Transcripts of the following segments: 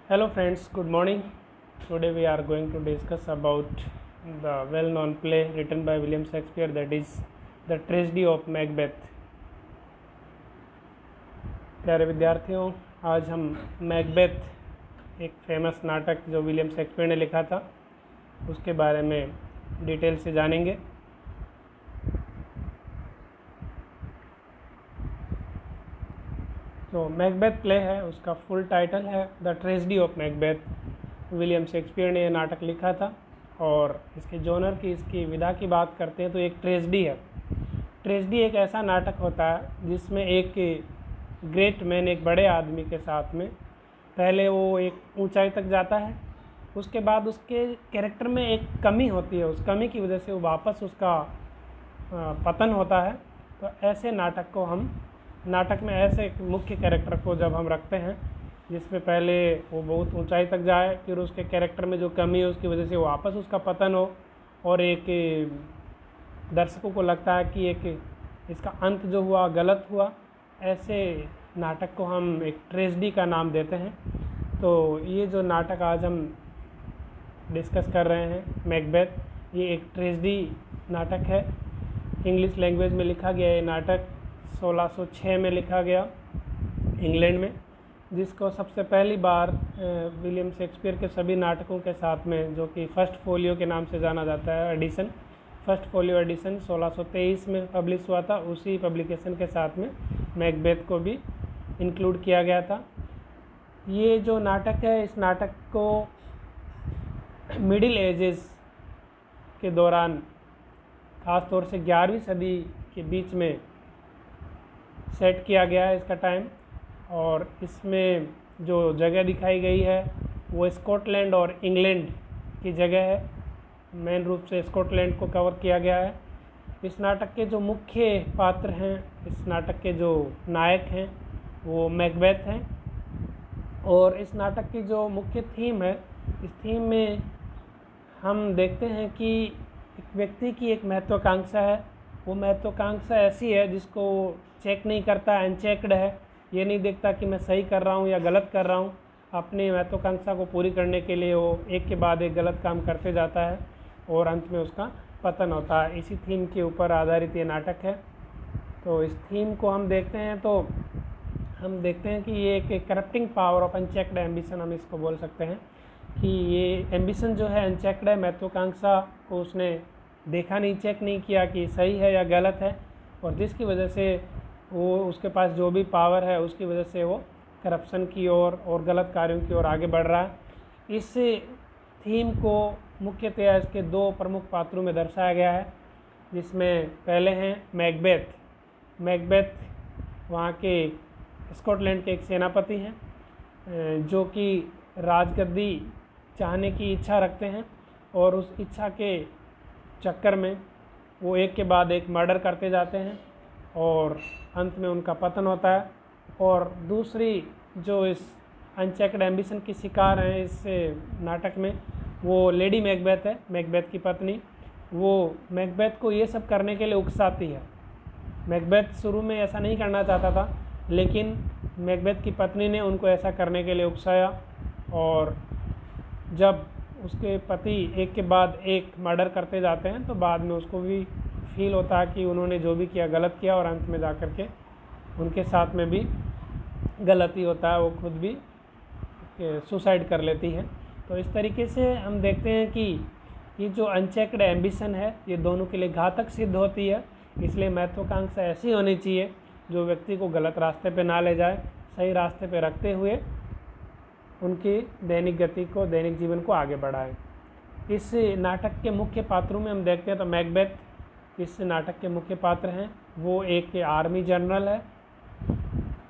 Hello friends, good morning. Today we are going to discuss about the well-known play written by William Shakespeare, that is The Tragedy of Macbeth. प्यारे विद्यार्थियों, आज हम Macbeth एक famous नाटक जो William Shakespeare ने लिखा था उसके बारे में डिटेल से जानेंगे। तो मैकबेथ प्ले है, उसका फुल टाइटल है the tragedy of Macbeth. William Shakespeare ने यह नाटक लिखा था और इसके जॉनर की, इसकी विधा की बात करते हैं तो एक ट्रेजेडी है। ट्रेजेडी एक ऐसा नाटक होता है जिसमें एक ग्रेट मैन, एक बड़े आदमी के साथ में पहले वो एक ऊंचाई तक जाता है, उसके बाद उसके कैरेक्टर में एक कमी होती है, उस कमी की वजह से वो वापस उसका पतन होता है। तो ऐसे नाटक में ऐसे मुख्य कैरेक्टर को जब हम रखते हैं जिसमें पहले वो बहुत ऊंचाई तक जाए, फिर उसके कैरेक्टर में जो कमी है उसकी वजह से वापस उसका पतन हो और एक दर्शकों को लगता है कि एक इसका अंत जो हुआ गलत हुआ, ऐसे नाटक को हम एक ट्रेजेडी का नाम देते हैं। तो ये जो नाटक आज हम डिस्कस कर रहे हैं मैकबेथ, ये एक ट्रेजेडी नाटक है। इंग्लिश लैंग्वेज में लिखा गया ये नाटक 1606 में लिखा गया इंग्लैंड में, जिसको सबसे पहली बार विलियम शेक्सपियर के सभी नाटकों के साथ में, जो कि फर्स्ट फोलियो के नाम से जाना जाता है, एडिशन, फर्स्ट फोलियो एडिशन 1623 में पब्लिश हुआ था। उसी पब्लिकेशन के साथ में मैकबेथ को भी इंक्लूड किया गया था। ये जो नाटक है, इस नाटक को मिडिल एजेस के दौरान, ख़ास तौर से 11वीं सदी के बीच में सेट किया गया है इसका टाइम, और इसमें जो जगह दिखाई गई है वो स्कॉटलैंड और इंग्लैंड की जगह है। मेन रूप से स्कॉटलैंड को कवर किया गया है। इस नाटक के जो मुख्य पात्र हैं, इस नाटक के जो नायक हैं वो मैकबेथ हैं, और इस नाटक की जो मुख्य थीम है, इस थीम में हम देखते हैं कि एक व्यक्ति की एक महत्वाकांक्षा है। वो महत्वाकांक्षा ऐसी है जिसको चेक नहीं करता, अनचेक्ड है, ये नहीं देखता कि मैं सही कर रहा हूँ या गलत कर रहा हूँ। अपनी महत्वाकांक्षा को पूरी करने के लिए वो एक के बाद एक गलत काम करते जाता है और अंत में उसका पतन होता है। इसी थीम के ऊपर आधारित ये नाटक है। तो इस थीम को हम देखते हैं तो हम देखते हैं कि ये एक corrupting power of unchecked ambition, हम इसको बोल सकते हैं कि ये एम्बिशन जो है अनचेक्ड है, महत्वाकांक्षा को उसने देखा नहीं, चेक नहीं किया कि सही है या गलत है, और जिसकी वजह से वो, उसके पास जो भी पावर है उसकी वजह से वो करप्शन की ओर और गलत कार्यों की ओर आगे बढ़ रहा है। इस थीम को मुख्यतया इसके दो प्रमुख पात्रों में दर्शाया गया है, जिसमें पहले हैं मैकबेथ। मैकबेथ वहाँ के स्कॉटलैंड के एक सेनापति हैं जो कि राजगद्दी चाहने की इच्छा रखते हैं, और उस इच्छा के चक्कर में वो एक के बाद एक मर्डर करते जाते हैं और अंत में उनका पतन होता है। और दूसरी जो इस अनचेक्ड एम्बिशन की शिकार हैं इस नाटक में, वो लेडी मैकबेथ है, मैकबेथ की पत्नी। वो मैकबेथ को ये सब करने के लिए उकसाती है। मैकबेथ शुरू में ऐसा नहीं करना चाहता था, लेकिन मैकबेथ की पत्नी ने उनको ऐसा करने के लिए उकसाया, और जब उसके पति एक के बाद एक मर्डर करते जाते हैं तो बाद में उसको भी फील होता है कि उन्होंने जो भी किया गलत किया, और अंत में जा कर के उनके साथ में भी गलती होता है, वो खुद भी सुसाइड कर लेती है। तो इस तरीके से हम देखते हैं कि ये जो अनचेक्ड एम्बिशन है ये दोनों के लिए घातक सिद्ध होती है। इसलिए महत्वाकांक्षा ऐसी होनी चाहिए जो व्यक्ति को गलत रास्ते पे ना ले जाए, सही रास्ते पे रखते हुए उनकी दैनिक गति को, दैनिक जीवन को आगे बढ़ाए। इस नाटक के मुख्य पात्रों में हम देखते हैं तो मैकबेथ इस नाटक के मुख्य पात्र हैं। वो एक आर्मी जनरल है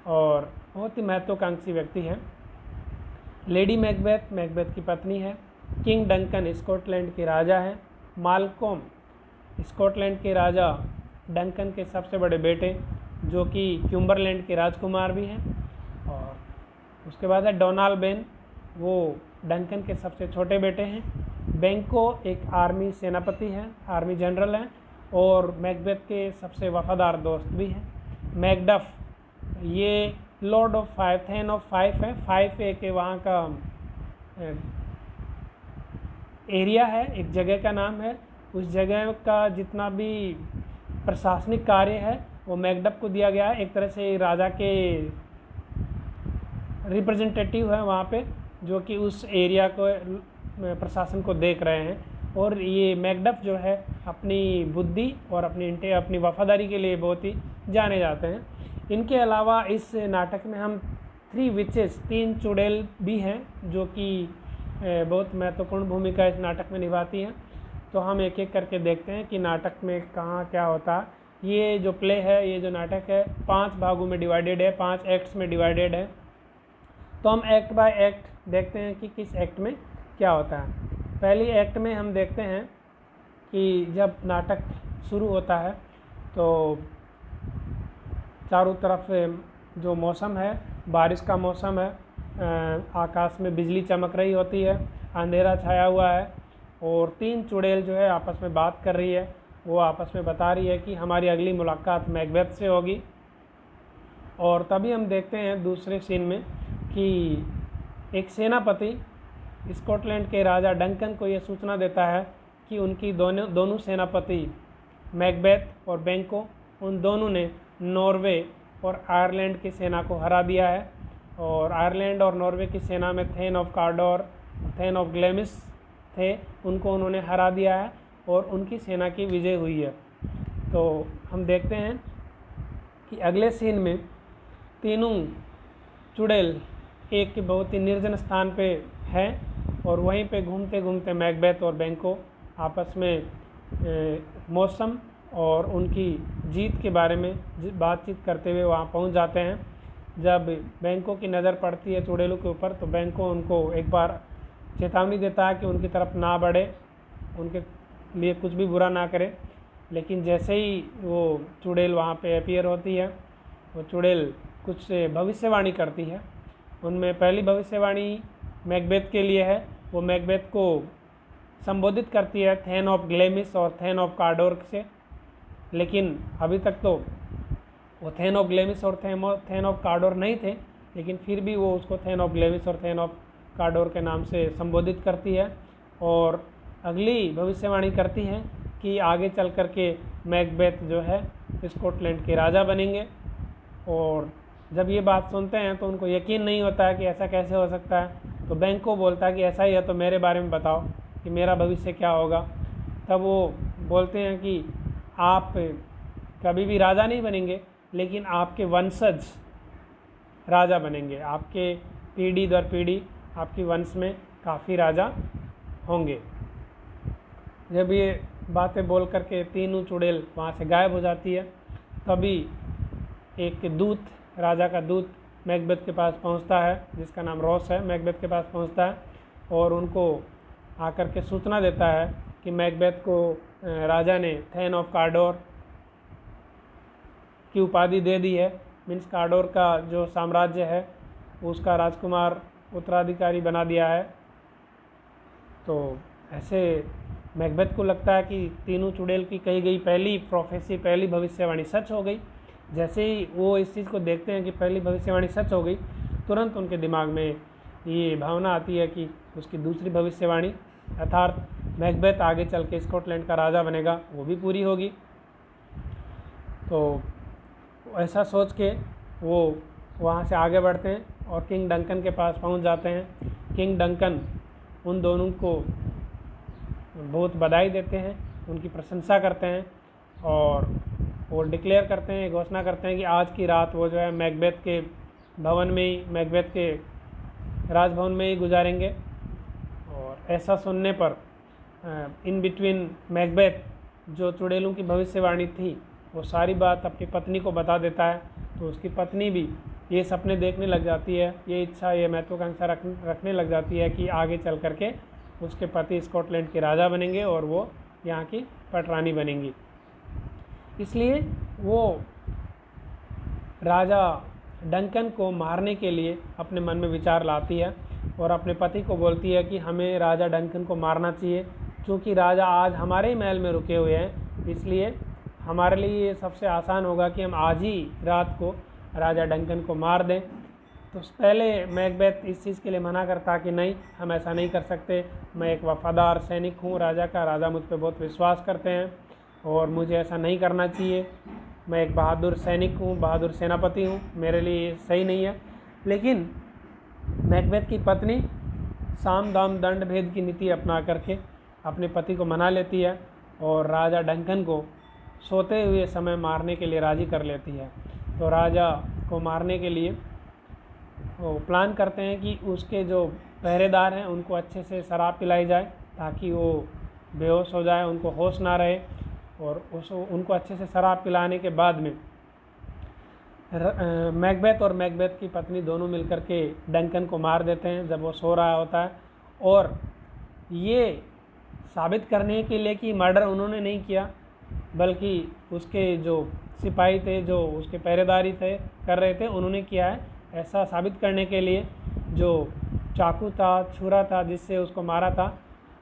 और बहुत ही महत्वाकांक्षी व्यक्ति है। लेडी मैकबेथ मैकबेथ की पत्नी है। किंग डंकन स्कॉटलैंड के राजा हैं। मालकोम स्कॉटलैंड के राजा डंकन के सबसे बड़े बेटे, जो कि क्यूम्बरलैंड के राजकुमार भी हैं। और उसके बाद है डोनाल्ड बेन, वो डंकन के सबसे छोटे बेटे हैं। बेंको एक आर्मी सेनापति हैं, आर्मी जनरल हैं, और मैकबेथ के सबसे वफादार दोस्त भी हैं। मैकडफ ये lord of Fife, thane of Fife है। फाइव एक वहाँ का एरिया है, एक जगह का नाम है। उस जगह का जितना भी प्रशासनिक कार्य है वो मैकडफ को दिया गया है। एक तरह से राजा के रिप्रेजेंटेटिव है वहाँ पे, जो कि उस एरिया को प्रशासन को देख रहे हैं। और ये मैकडफ जो है अपनी बुद्धि और अपनी वफादारी के लिए बहुत ही जाने जाते हैं। इनके अलावा इस नाटक में हम 3 विचेस, 3 चुड़ैल भी हैं, जो कि बहुत महत्वपूर्ण भूमिका इस नाटक में निभाती हैं। तो हम एक एक करके देखते हैं कि नाटक में कहाँ क्या होता है। ये जो प्ले है, ये जो नाटक है 5 भागों में डिवाइडेड है, 5 एक्ट्स में डिवाइडेड है। तो हम एक्ट बाय एक्ट देखते हैं कि किस एक्ट में क्या होता है। पहली एक्ट में हम देखते हैं कि जब नाटक शुरू होता है तो चारों तरफ जो मौसम है, बारिश का मौसम है, आकाश में बिजली चमक रही होती है, अंधेरा छाया हुआ है और 3 चुड़ैल जो है आपस में बात कर रही है। वो आपस में बता रही है कि हमारी अगली मुलाकात मैकबेथ से होगी। और तभी हम देखते हैं दूसरे सीन में कि एक सेनापति स्कॉटलैंड के राजा डंकन को यह सूचना देता है कि उनकी दोनों सेनापति मैकबेथ और बैंको, उन दोनों ने नॉर्वे और आयरलैंड की सेना को हरा दिया है। और आयरलैंड और नॉर्वे की सेना में थेन ऑफ कार्डोर, थेन ऑफ ग्लेमिस थे, उनको उन्होंने हरा दिया है और उनकी सेना की विजय हुई है। तो हम देखते हैं कि अगले सीन में तीनों चुड़ैल एक बहुत ही निर्जन स्थान पे हैं और वहीं पे घूमते घूमते मैकबेथ और बैंको आपस में मौसम और उनकी जीत के बारे में बातचीत करते हुए वहाँ पहुँच जाते हैं। जब बैंको की नज़र पड़ती है चुड़ैलों के ऊपर तो बैंको उनको एक बार चेतावनी देता है कि उनकी तरफ ना बढ़े, उनके लिए कुछ भी बुरा ना करे। लेकिन जैसे ही वो चुड़ैल वहाँ पे अपीयर होती है, वो चुड़ैल कुछ भविष्यवाणी करती है। उनमें पहली भविष्यवाणी मैकबेथ के लिए है। वो मैकबेथ को संबोधित करती है थेन ऑफ ग्लेमिस और थेन ऑफ कार्डोर से। लेकिन अभी तक तो वो थेन ऑफ ग्लेमिस और थेन ऑफ कार्डोर नहीं थे, लेकिन फिर भी वो उसको थेन ऑफ ग्लेमिस और थेन ऑफ कार्डोर के नाम से संबोधित करती है। और अगली भविष्यवाणी करती है कि आगे चल कर के मैकबेथ जो है स्कॉटलैंड के राजा बनेंगे। और जब ये बात सुनते हैं तो उनको यकीन नहीं होता है कि ऐसा कैसे हो सकता है। तो बैंको बोलता है कि ऐसा ही है तो मेरे बारे में बताओ कि मेरा भविष्य क्या होगा। तब वो बोलते हैं कि आप कभी भी राजा नहीं बनेंगे, लेकिन आपके वंशज राजा बनेंगे। आपके पीढ़ी दर पीढ़ी आपकी वंश में काफ़ी राजा होंगे। जब ये बातें बोल करके तीनों चुड़ैल वहाँ से गायब हो जाती है, तभी एक दूत, राजा का दूत मैकबेथ के पास पहुँचता है, जिसका नाम रॉस है। मैकबेथ के पास पहुँचता है और उनको आकर के सूचना देता है कि मैकबेथ को राजा ने थेन ऑफ कार्डोर की उपाधि दे दी है। मीन्स कार्डोर का जो साम्राज्य है उसका राजकुमार उत्तराधिकारी बना दिया है। तो ऐसे मैकबेथ को लगता है कि तीनों चुड़ैल की कही गई पहली प्रोफेसी, पहली भविष्यवाणी सच हो गई। जैसे ही वो इस चीज़ को देखते हैं कि पहली भविष्यवाणी सच हो गई, तुरंत उनके दिमाग में ये भावना आती है कि उसकी दूसरी भविष्यवाणी अर्थात मैकबेथ आगे चल के स्कॉटलैंड का राजा बनेगा, वो भी पूरी होगी। तो ऐसा सोच के वो वहाँ से आगे बढ़ते हैं और किंग डंकन के पास पहुँच जाते हैं। किंग डंकन उन दोनों को बहुत बधाई देते हैं, उनकी प्रशंसा करते हैं और वो डिक्लेयर करते हैं, घोषणा करते हैं कि आज की रात वो जो है मैकबेथ के भवन में ही, मैकबेथ के राजभवन में ही गुजारेंगे। और ऐसा सुनने पर इन बिटवीन मैकबेथ जो चुड़ैलों की भविष्यवाणी थी वो सारी बात अपनी पत्नी को बता देता है। तो उसकी पत्नी भी ये सपने देखने लग जाती है, ये इच्छा, ये महत्वाकांक्षा रखने लग जाती है कि आगे चल करके उसके पति स्कॉटलैंड के राजा बनेंगे और वो यहाँ की पटरानी बनेंगी। इसलिए वो राजा डंकन को मारने के लिए अपने मन में विचार लाती है और अपने पति को बोलती है कि हमें राजा डंकन को मारना चाहिए, क्योंकि राजा आज हमारे ही महल में रुके हुए हैं। इसलिए हमारे लिए ये सबसे आसान होगा कि हम आज ही रात को राजा डंकन को मार दें, तो पहले मैकबेथ इस चीज़ के लिए मना करता कि नहीं, हम ऐसा नहीं कर सकते, मैं एक वफ़ादार सैनिक हूँ राजा का, राजा मुझ पर बहुत विश्वास करते हैं और मुझे ऐसा नहीं करना चाहिए, मैं एक बहादुर सैनिक हूँ, बहादुर सेनापति हूँ, मेरे लिए ये सही नहीं है। लेकिन मैकबेथ की पत्नी साम दाम दंड भेद की नीति अपना करके अपने पति को मना लेती है और राजा डंकन को सोते हुए समय मारने के लिए राज़ी कर लेती है। तो राजा को मारने के लिए वो प्लान करते हैं कि उसके जो पहरेदार हैं उनको अच्छे से शराब पिलाई जाए ताकि वो बेहोश हो जाए, उनको होश ना रहे, और उनको अच्छे से शराब पिलाने के बाद में मैकबेथ और मैकबेथ की पत्नी दोनों मिलकर के डंकन को मार देते हैं जब वो सो रहा होता है। और ये साबित करने के लिए कि मर्डर उन्होंने नहीं किया, बल्कि उसके जो सिपाही थे, जो उसके पहरेदारी थे कर रहे थे, उन्होंने किया है, ऐसा साबित करने के लिए जो चाकू था, छुरा था जिससे उसको मारा था,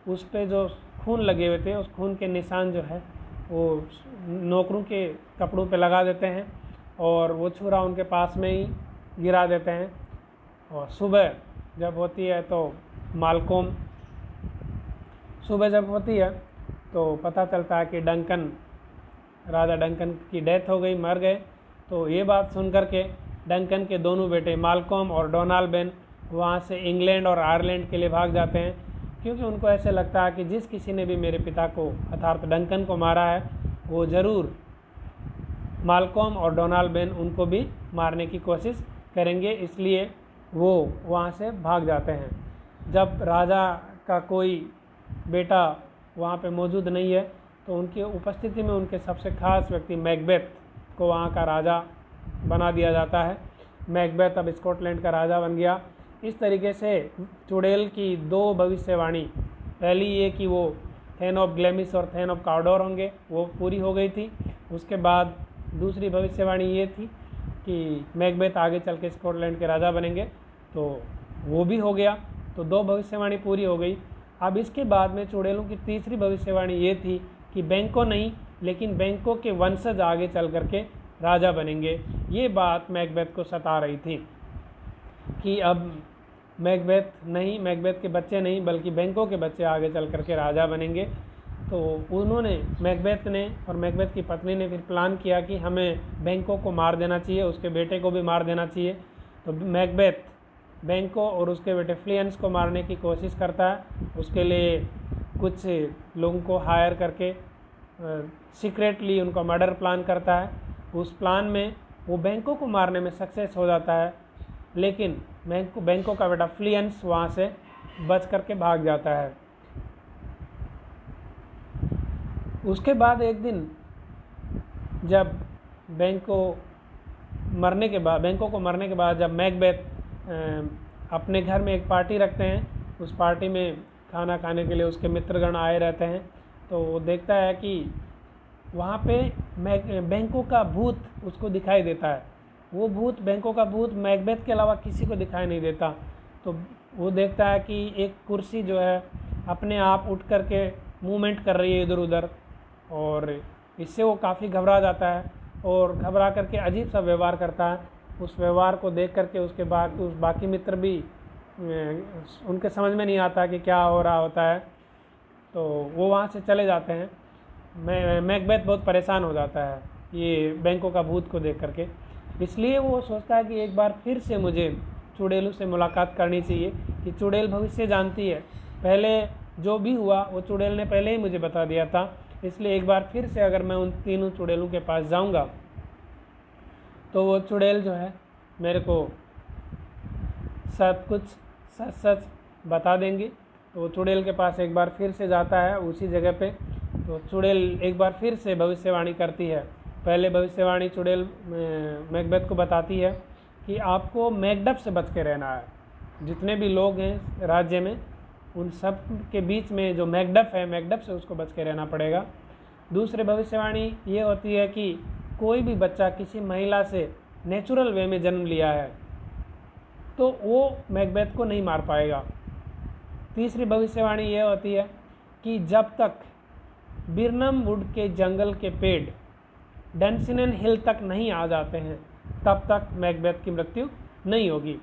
उस पे जो खून लगे हुए थे, उस खून के निशान जो है वो नौकरों के कपड़ों पे लगा देते हैं और वो छुरा उनके पास में ही गिरा देते हैं। और सुबह जब होती है तो पता चलता है कि राजा डंकन की डेथ हो गई, मर गए। तो ये बात सुन कर के डंकन के दोनों बेटे मालकॉम और डोनाल्ड बेन वहाँ से इंग्लैंड और आयरलैंड के लिए भाग जाते हैं, क्योंकि उनको ऐसे लगता है कि जिस किसी ने भी मेरे पिता को अर्थात डंकन को मारा है वो ज़रूर मालकॉम और डोनाल्ड बेन उनको भी मारने की कोशिश करेंगे, इसलिए वो वहाँ से भाग जाते हैं। जब राजा का कोई बेटा वहाँ पे मौजूद नहीं है तो उनकी उपस्थिति में उनके सबसे खास व्यक्ति मैकबेथ को वहाँ का राजा बना दिया जाता है। मैकबेथ अब स्कॉटलैंड का राजा बन गया। इस तरीके से चुड़ैल की दो भविष्यवाणी, पहली ये कि वो थेन ऑफ ग्लेमिस और थेन ऑफ काउडोर होंगे, वो पूरी हो गई थी। उसके बाद दूसरी भविष्यवाणी ये थी कि मैकबेथ आगे चल के स्कॉटलैंड के राजा बनेंगे, तो वो भी हो गया। तो दो भविष्यवाणी पूरी हो गई। अब इसके बाद में चुड़ैलों की तीसरी भविष्यवाणी ये थी कि बैंको नहीं, लेकिन बैंको के वंशज आगे चल करके राजा बनेंगे। ये बात मैकबेथ को सता रही थी कि अब मैकबेथ के बच्चे नहीं, बल्कि बैंको के बच्चे आगे चल करके राजा बनेंगे। तो उन्होंने, मैकबेथ ने और मैकबेथ की पत्नी ने फिर प्लान किया कि हमें बैंको को मार देना चाहिए, उसके बेटे को भी मार देना चाहिए। तो मैकबेथ बैंको और उसके बेटे फ्लियंस को मारने की कोशिश करता है। उसके लिए कुछ लोगों को हायर करके सीक्रेटली उनका मर्डर प्लान करता है। उस प्लान में वो बैंको को मारने में सक्सेस हो जाता है, लेकिन बैंको का बेटा फ्लियंस वहाँ से बच करके भाग जाता है। उसके बाद एक दिन जब बैंको को मरने के बाद जब मैकबेथ अपने घर में एक पार्टी रखते हैं, उस पार्टी में खाना खाने के लिए उसके मित्रगण आए रहते हैं, तो वो देखता है कि वहाँ पे बैंको का भूत उसको दिखाई देता है। वो भूत, बैंको का भूत मैकबेथ के अलावा किसी को दिखाई नहीं देता। तो वो देखता है कि एक कुर्सी जो है अपने आप उठ करके मूवमेंट कर रही है इधर उधर, और इससे वो काफ़ी घबरा जाता है और घबरा करके अजीब सा व्यवहार करता है। उस व्यवहार को देख करके उसके बाद उस बाकी मित्र भी उनके समझ में नहीं आता कि क्या हो रहा होता है, तो वो वहाँ से चले जाते हैं। मैकबेथ बहुत परेशान हो जाता है ये बैंको का भूत को देख करके, इसलिए वो सोचता है कि एक बार फिर से मुझे चुड़ैलों से मुलाकात करनी चाहिए कि चुड़ैल भविष्य जानती है, पहले जो भी हुआ वो चुड़ैल ने पहले ही मुझे बता दिया था, इसलिए एक बार फिर से अगर मैं उन तीनों चुड़ैलों के पास जाऊंगा तो वो चुड़ैल जो है मेरे को सब कुछ सच बता देंगी। तो वो चुड़ैल के पास एक बार फिर से जाता है उसी जगह पे। तो चुड़ैल एक बार फिर से भविष्यवाणी करती है। पहले भविष्यवाणी चुड़ैल मैकबेथ को बताती है कि आपको मैकडफ से बच के रहना है। जितने भी लोग हैं राज्य में उन सब के बीच में जो मैकडफ है, मैकडफ से उसको बच के रहना पड़ेगा। दूसरी भविष्यवाणी ये होती है कि कोई भी बच्चा किसी महिला से नेचुरल वे में जन्म लिया है तो वो मैकबेथ को नहीं मार पाएगा। तीसरी भविष्यवाणी ये होती है कि जब तक बिरनम वुड के जंगल के पेड़ डंसिनन हिल तक नहीं आ जाते हैं तब तक मैकबेथ की मृत्यु नहीं होगी।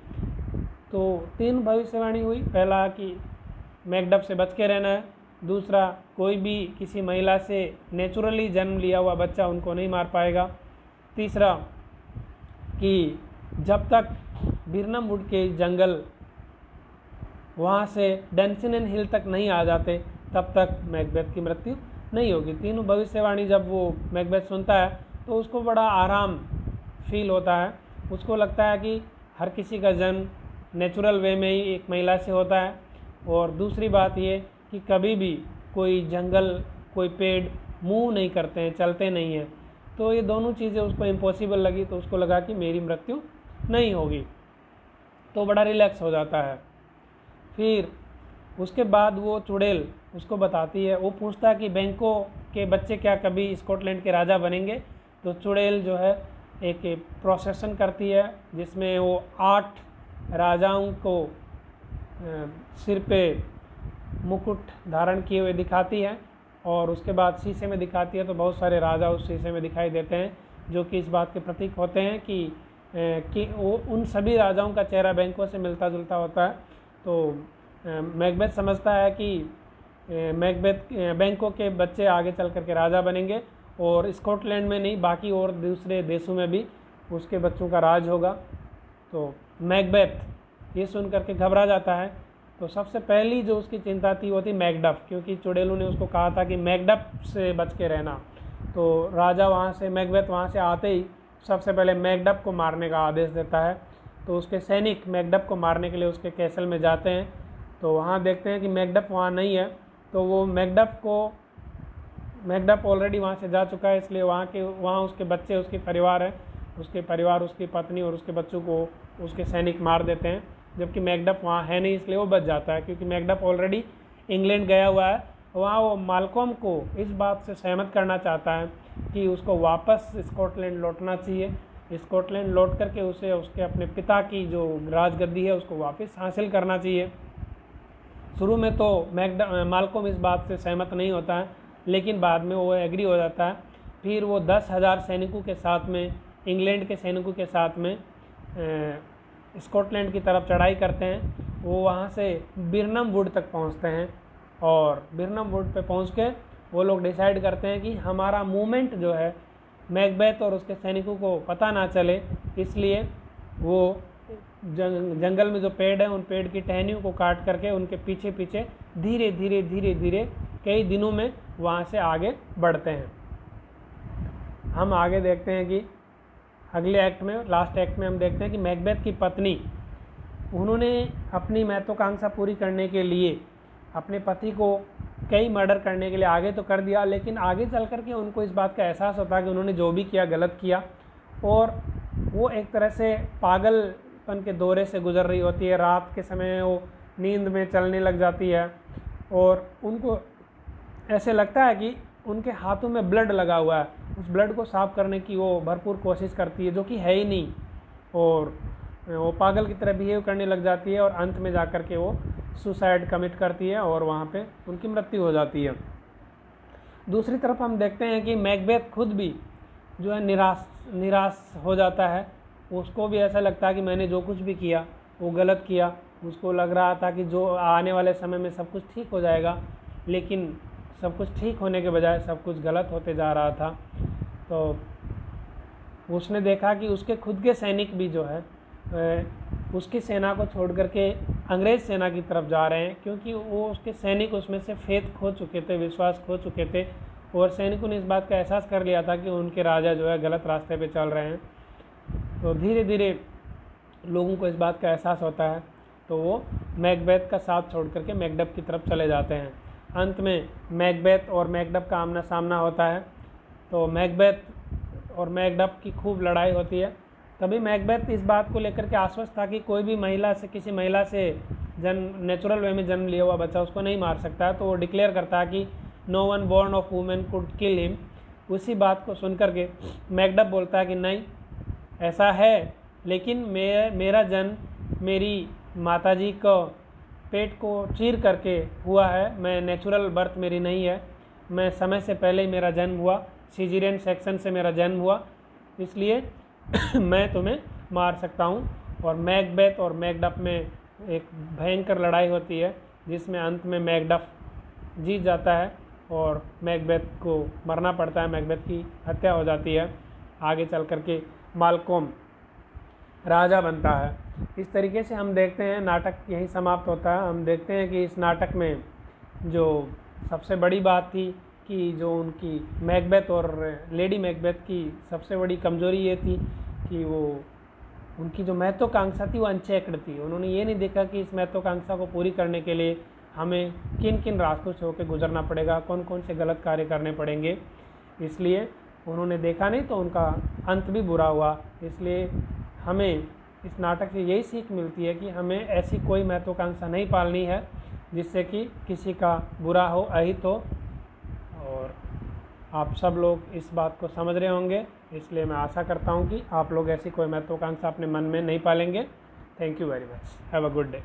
तो 3 भविष्यवाणी हुई। पहला कि मैकडफ से बच के रहना है, दूसरा कोई भी किसी महिला से नेचुरली जन्म लिया हुआ बच्चा उनको नहीं मार पाएगा, तीसरा कि जब तक बिरनम वुड के जंगल वहाँ से डेंसिनन हिल तक नहीं आ जाते तब तक मैकबेथ की मृत्यु नहीं होगी। तीनों भविष्यवाणी जब वो मैकबेथ सुनता है तो उसको बड़ा आराम फील होता है। उसको लगता है कि हर किसी का जन्म नेचुरल वे में ही एक महिला से होता है, और दूसरी बात ये कि कभी भी कोई जंगल कोई पेड़ मूव नहीं करते हैं, चलते नहीं हैं। तो ये दोनों चीज़ें उसको इम्पॉसिबल लगी, तो उसको लगा कि मेरी मृत्यु नहीं होगी, तो बड़ा रिलैक्स हो जाता है। फिर उसके बाद वो चुड़ैल उसको बताती है, वो पूछता है कि बैंको के बच्चे क्या कभी स्कॉटलैंड के राजा बनेंगे। तो चुड़ैल जो है एक प्रोसेसन करती है जिसमें वो 8 राजाओं को सिर पे मुकुट धारण किए हुए दिखाती है, और उसके बाद शीशे में दिखाती है तो बहुत सारे राजा उस शीशे में दिखाई देते हैं, जो कि इस बात के प्रतीक होते हैं कि वो उन सभी राजाओं का चेहरा बैंकों से मिलता जुलता होता है। तो मैकबेथ समझता है कि बैंकों के बच्चे आगे चल कर के राजा बनेंगे, और स्कॉटलैंड में नहीं बाकी और दूसरे देशों में भी उसके बच्चों का राज होगा। तो मैकबेथ ये सुन करके घबरा जाता है। तो सबसे पहली जो उसकी चिंता थी वो थी मैकडफ, क्योंकि चुड़ैलों ने उसको कहा था कि मैकडफ से बच के रहना। तो राजा वहाँ से मैकबेथ वहाँ से आते ही सबसे पहले मैकडफ को मारने का आदेश देता है। तो उसके सैनिक मैकडफ को मारने के लिए उसके कैसल में जाते हैं। तो वहाँ देखते हैं कि मैकडफ वहाँ नहीं है। तो वो मैकडफ ऑलरेडी वहाँ से जा चुका है, इसलिए वहाँ उसके बच्चे, उसके परिवार है, उसके परिवार, उसकी पत्नी और उसके बच्चों को उसके सैनिक मार देते हैं। जबकि मैकडफ वहाँ है नहीं, इसलिए वो बच जाता है, क्योंकि मैकडफ ऑलरेडी इंग्लैंड गया हुआ है। वहाँ वो मालकॉम को इस बात से सहमत करना चाहता है कि उसको वापस स्कॉटलैंड लौटना चाहिए। स्कॉटलैंड लौट करके उसे उसके अपने पिता की जो राजगद्दी है उसको वापस हासिल करना चाहिए। शुरू में तो मालकॉम इस बात से सहमत नहीं होता है, लेकिन बाद में वो एग्री हो जाता है। फिर वो 10,000 सैनिकों के साथ में, इंग्लैंड के सैनिकों के साथ में स्कॉटलैंड की तरफ चढ़ाई करते हैं। वो वहाँ से बिरनम वुड तक पहुँचते हैं, और बिरनम वुड पे पहुँच के वो लोग डिसाइड करते हैं कि हमारा मूवमेंट जो है मैकबेथ और उसके सैनिकों को पता ना चले, इसलिए वो जंगल में जो पेड़ है उन पेड़ की टहनियों को काट करके उनके पीछे पीछे धीरे धीरे धीरे धीरे कई दिनों में वहाँ से आगे बढ़ते हैं। हम आगे देखते हैं कि अगले एक्ट में, लास्ट एक्ट में हम देखते हैं कि मैकबेथ की पत्नी, उन्होंने अपनी महत्वाकांक्षा पूरी करने के लिए अपने पति को कई मर्डर करने के लिए आगे तो कर दिया, लेकिन आगे चल कर के उनको इस बात का एहसास होता है कि उन्होंने जो भी किया गलत किया, और वो एक तरह से पागलपन के दौरे से गुजर रही होती है। रात के समय वो नींद में चलने लग जाती है, और उनको ऐसे लगता है कि उनके हाथों में ब्लड लगा हुआ है। उस ब्लड को साफ करने की वो भरपूर कोशिश करती है, जो कि है ही नहीं, और वो पागल की तरह बिहेव करने लग जाती है, और अंत में जाकर के वो सुसाइड कमिट करती है और वहाँ पे उनकी मृत्यु हो जाती है। दूसरी तरफ हम देखते हैं कि मैकबेथ खुद भी जो है निराश हो जाता है। उसको भी ऐसा लगता है कि मैंने जो कुछ भी किया वो गलत किया। उसको लग रहा था कि जो आने वाले समय में सब कुछ ठीक हो जाएगा, लेकिन सब कुछ ठीक होने के बजाय सब कुछ गलत होते जा रहा था। तो उसने देखा कि उसके खुद के सैनिक भी जो है उसकी सेना को छोड़ करके अंग्रेज़ सेना की तरफ जा रहे हैं, क्योंकि वो उसके सैनिक उसमें से फेथ खो चुके थे, विश्वास खो चुके थे, और सैनिकों ने इस बात का एहसास कर लिया था कि उनके राजा जो है गलत रास्ते पे चल रहे हैं। तो धीरे धीरे लोगों को इस बात का एहसास होता है, तो वो मैकबेथ का साथ छोड़ करके मैकडफ की तरफ चले जाते हैं। अंत में मैकबेथ और मैकडफ का आमना सामना होता है। तो मैकबेथ और मैकडफ की खूब लड़ाई होती है। तभी मैकबेथ इस बात को लेकर के आश्वस्त था कि कोई भी महिला से, किसी महिला से नेचुरल वे में जन्म लिया हुआ बच्चा उसको नहीं मार सकता है। तो वो डिक्लेयर करता है कि no one born of women could kill him. उसी बात को सुन करके मैकडफ बोलता है कि नहीं, ऐसा है, लेकिन मेरा जन्म मेरी माताजी को पेट को चीर करके हुआ है। मैं नेचुरल बर्थ मेरी नहीं है, मैं समय से पहले ही मेरा जन्म हुआ, सीजरियन सेक्शन से मेरा जन्म हुआ, इसलिए मैं तुम्हें मार सकता हूँ। और मैकबेथ और मैकडफ में एक भयंकर लड़ाई होती है, जिसमें अंत में मैकडफ जीत जाता है और मैकबेथ को मरना पड़ता है, मैकबेथ की हत्या हो जाती है। आगे चल कर के मालकोम राजा बनता है। इस तरीके से हम देखते हैं नाटक यहीं समाप्त होता है। हम देखते हैं कि इस नाटक में जो सबसे बड़ी बात थी कि जो उनकी मैकबेथ और लेडी मैकबेथ की सबसे बड़ी कमज़ोरी ये थी कि वो उनकी जो महत्वाकांक्षा थी वो अनचेक्ड थी। उन्होंने ये नहीं देखा कि इस महत्वाकांक्षा को पूरी करने के लिए हमें किन किन रास्तों से होकर गुजरना पड़ेगा, कौन कौन से गलत कार्य करने पड़ेंगे। इसलिए उन्होंने देखा नहीं तो उनका अंत भी बुरा हुआ। इसलिए हमें इस नाटक से यही सीख मिलती है कि हमें ऐसी कोई महत्वाकांक्षा नहीं पालनी है जिससे कि किसी का बुरा हो, अहित हो। और आप सब लोग इस बात को समझ रहे होंगे, इसलिए मैं आशा करता हूँ कि आप लोग ऐसी कोई महत्वाकांक्षा अपने मन में नहीं पालेंगे। Thank you very much. Have a good day.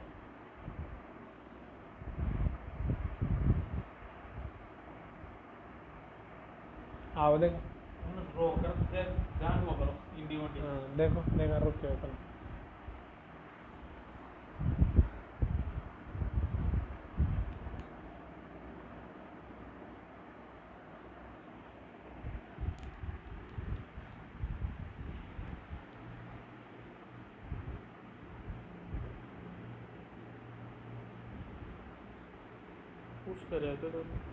आओ देखो, देखो देखा रुक के ओपन। पुश करे तो